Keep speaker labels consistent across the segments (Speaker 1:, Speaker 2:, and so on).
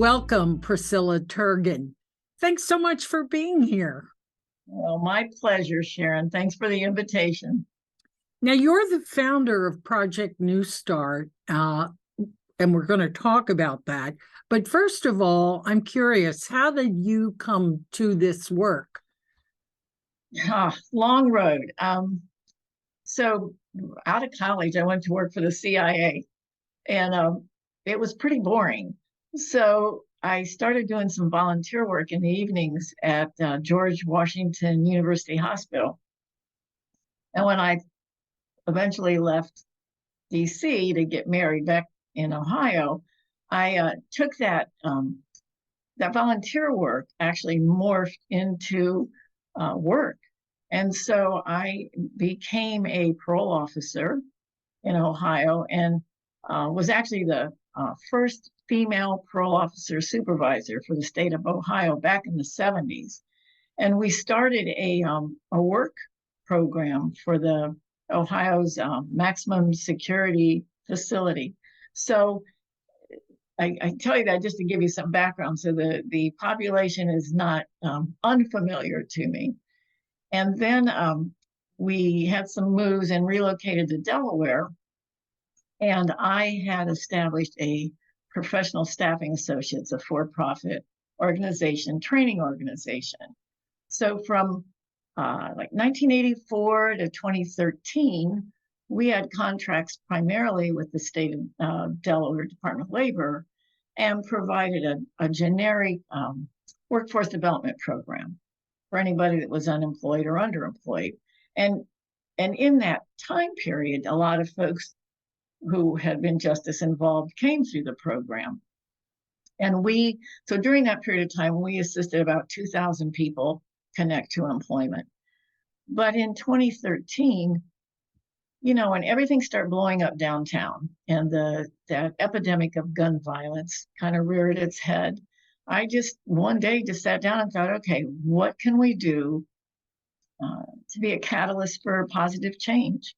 Speaker 1: Welcome, Pricilla Turgon. Thanks so much for being here.
Speaker 2: Well, my pleasure, Sharon. Thanks for the invitation.
Speaker 1: Now, you're the founder of Project New Start, and we're going to talk about that. But first of all, I'm curious, how did you come to this work?
Speaker 2: Long road. So out of college, I went to work for the CIA, and it was pretty boring. So I started doing some volunteer work in the evenings at George Washington University Hospital. And when I eventually left DC to get married back in Ohio, I took that volunteer work actually morphed into work. And so I became a parole officer in Ohio and was actually the first female parole officer supervisor for the state of Ohio back in the 70s. And we started a work program for the Ohio's maximum security facility. So I tell you that just to give you some background. So the population is not unfamiliar to me. And then we had some moves and relocated to Delaware. And I had established a professional staffing associates, a for-profit organization, training organization. So from like 1984 to 2013, we had contracts primarily with the state of Delaware Department of Labor and provided a generic workforce development program for anybody that was unemployed or underemployed. And in that time period, a lot of folks who had been justice involved came through the program. And so during that period of time, we assisted about 2,000 people connect to employment. But in 2013, when everything started blowing up downtown and that epidemic of gun violence kind of reared its head, I just one day just sat down and thought, okay, what can we do to be a catalyst for positive change?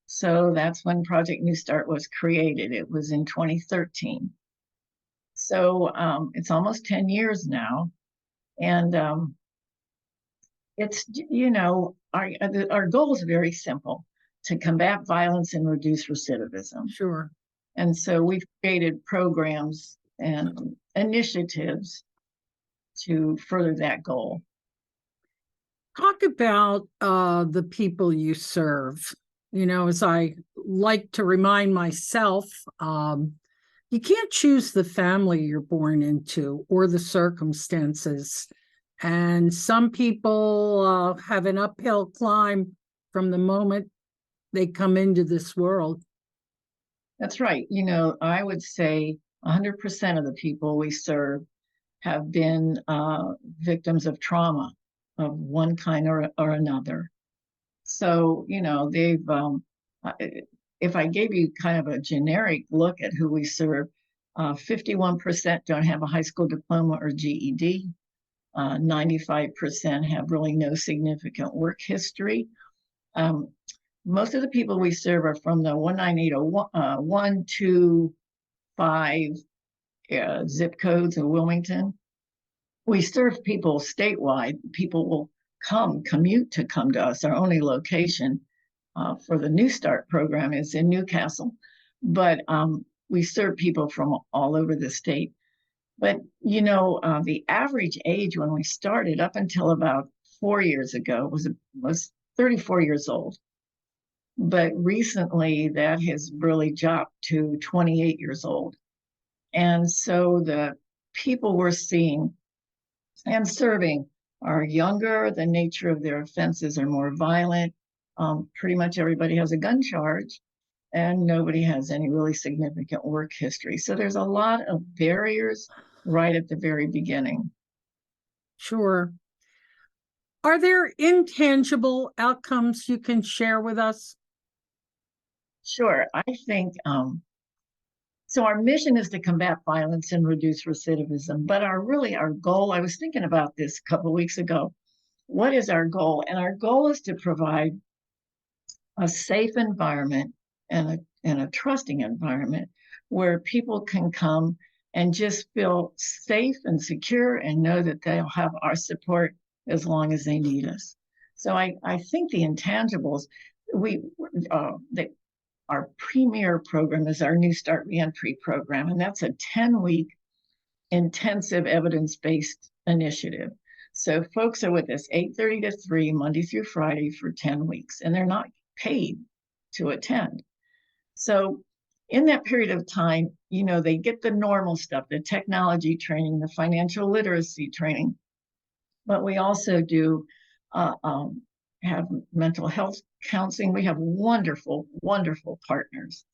Speaker 2: So that's when Project New Start was created. It was in 2013. So it's almost 10 years now. And it's, our goal is very simple: to combat violence and reduce recidivism.
Speaker 1: Sure.
Speaker 2: And so we've created programs and initiatives to further that goal.
Speaker 1: Talk about the people you serve. As I like to remind myself, you can't choose the family you're born into or the circumstances. And some people have an uphill climb from the moment they come into this world.
Speaker 2: That's right. I would say 100% of the people we serve have been victims of trauma of one kind or another. So, they've, if I gave you kind of a generic look at who we serve, 51% don't have a high school diploma or GED. 95% have really no significant work history. Most of the people we serve are from the 19801, 2, 5 zip codes in Wilmington. We serve people statewide. People will commute to come to us. Our only location for the New Start program is in Newcastle, but we serve people from all over the state. But, the average age when we started up until about 4 years ago was 34 years old. But recently that has really dropped to 28 years old. And so the people we're seeing and serving are younger. The nature of their offenses are more violent. Pretty much everybody has a gun charge, and nobody has any really significant work history. So there's a lot of barriers right at the very beginning.
Speaker 1: Sure. Are there intangible outcomes you can share with us?
Speaker 2: Sure. I think so. Our mission is to combat violence and reduce recidivism, but our goal, I was thinking about this a couple of weeks ago. What is our goal? And our goal is to provide a safe environment and a trusting environment where people can come and just feel safe and secure and know that they'll have our support as long as they need us. So I think the intangibles, our premier program is our New Start Reentry program, and that's a 10-week intensive evidence-based initiative. So folks are with us 8:30 to 3, Monday through Friday for 10 weeks, and they're not paid to attend. So in that period of time, they get the normal stuff, the technology training, the financial literacy training, but we also do have mental health counseling. We have wonderful, wonderful partners.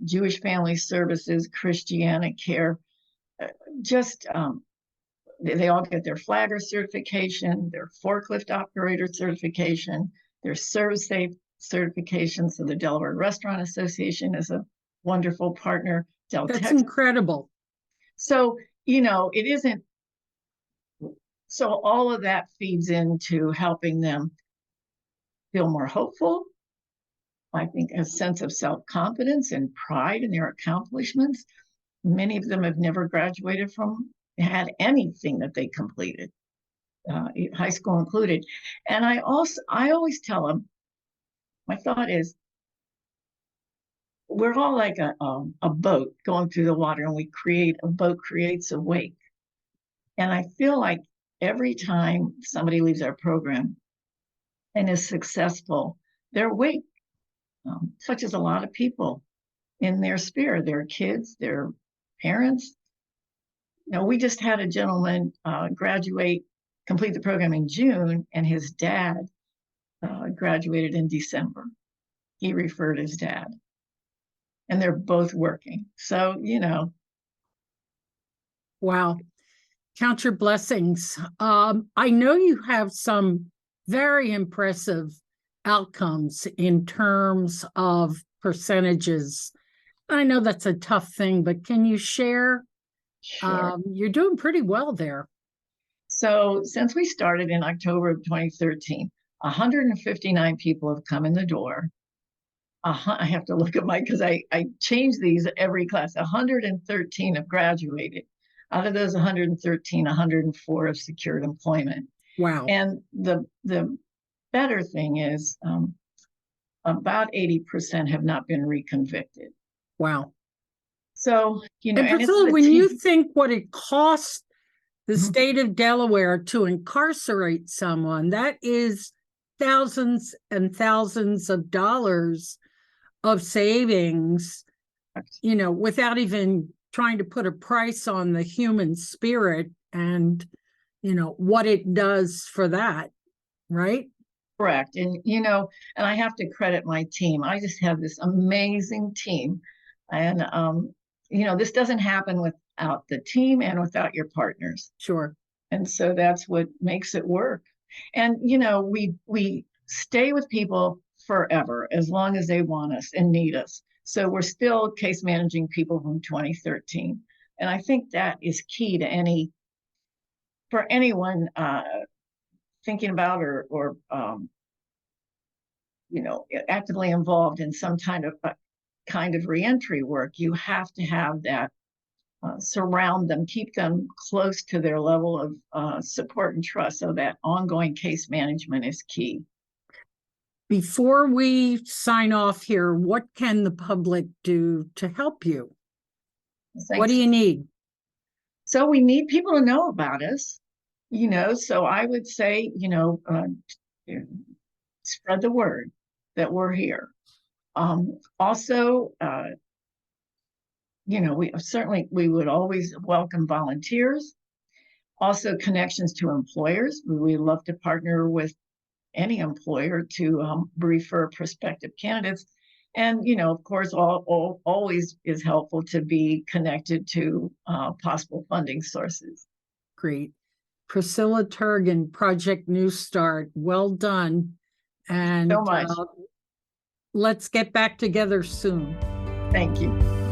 Speaker 2: Jewish Family Services, Christiana Care, they all get their flagger certification, their forklift operator certification, their ServSafe certification. So the Delaware Restaurant Association is a wonderful partner.
Speaker 1: That's incredible.
Speaker 2: So, it isn't. So all of that feeds into helping them feel more hopeful. I think a sense of self-confidence and pride in their accomplishments. Many of them have never had anything that they completed, high school included. And I always tell them, my thought is, we're all like a boat going through the water, and a boat creates a wake. And I feel like every time somebody leaves our program and is successful, their wake touches a lot of people in their sphere, their kids, their parents. We just had a gentleman complete the program in June, and his dad graduated in December. He referred his dad, and they're both working. So,
Speaker 1: Wow. Count your blessings. I know you have some very impressive outcomes in terms of percentages. I know that's a tough thing, but can you share?
Speaker 2: Sure.
Speaker 1: You're doing pretty well there.
Speaker 2: So since we started in October of 2013, 159 people have come in the door. I have to look at because I change these every class. 113 have graduated. Out of those 113, 104 have secured employment.
Speaker 1: Wow.
Speaker 2: And the better thing is about 80% have not been reconvicted.
Speaker 1: Wow.
Speaker 2: So,
Speaker 1: and Pricilla, when you think what it costs the state of Delaware to incarcerate someone, that is thousands and thousands of dollars of savings, without even trying to put a price on the human spirit and, what it does for that, right?
Speaker 2: Correct. And, and I have to credit my team. I just have this amazing team. And, this doesn't happen without the team and without your partners.
Speaker 1: Sure.
Speaker 2: And so that's what makes it work. And, we stay with people forever as long as they want us and need us. So we're still case managing people from 2013. And I think that is key to for anyone thinking about or actively involved in some kind of reentry work. You have to have that surround them, keep them close to their level of support and trust. So that ongoing case management is key.
Speaker 1: Before we sign off here, what can the public do to help you? Thanks. What do you need?
Speaker 2: So we need people to know about us, so I would say, spread the word that we're here. Also, we would always welcome volunteers. Also, connections to employers. We love to partner with any employer to refer prospective candidates. And, of course, always is helpful to be connected to possible funding sources.
Speaker 1: Great. Pricilla Turgon, Project New Start. Well done. And
Speaker 2: so much.
Speaker 1: Let's get back together soon.
Speaker 2: Thank you.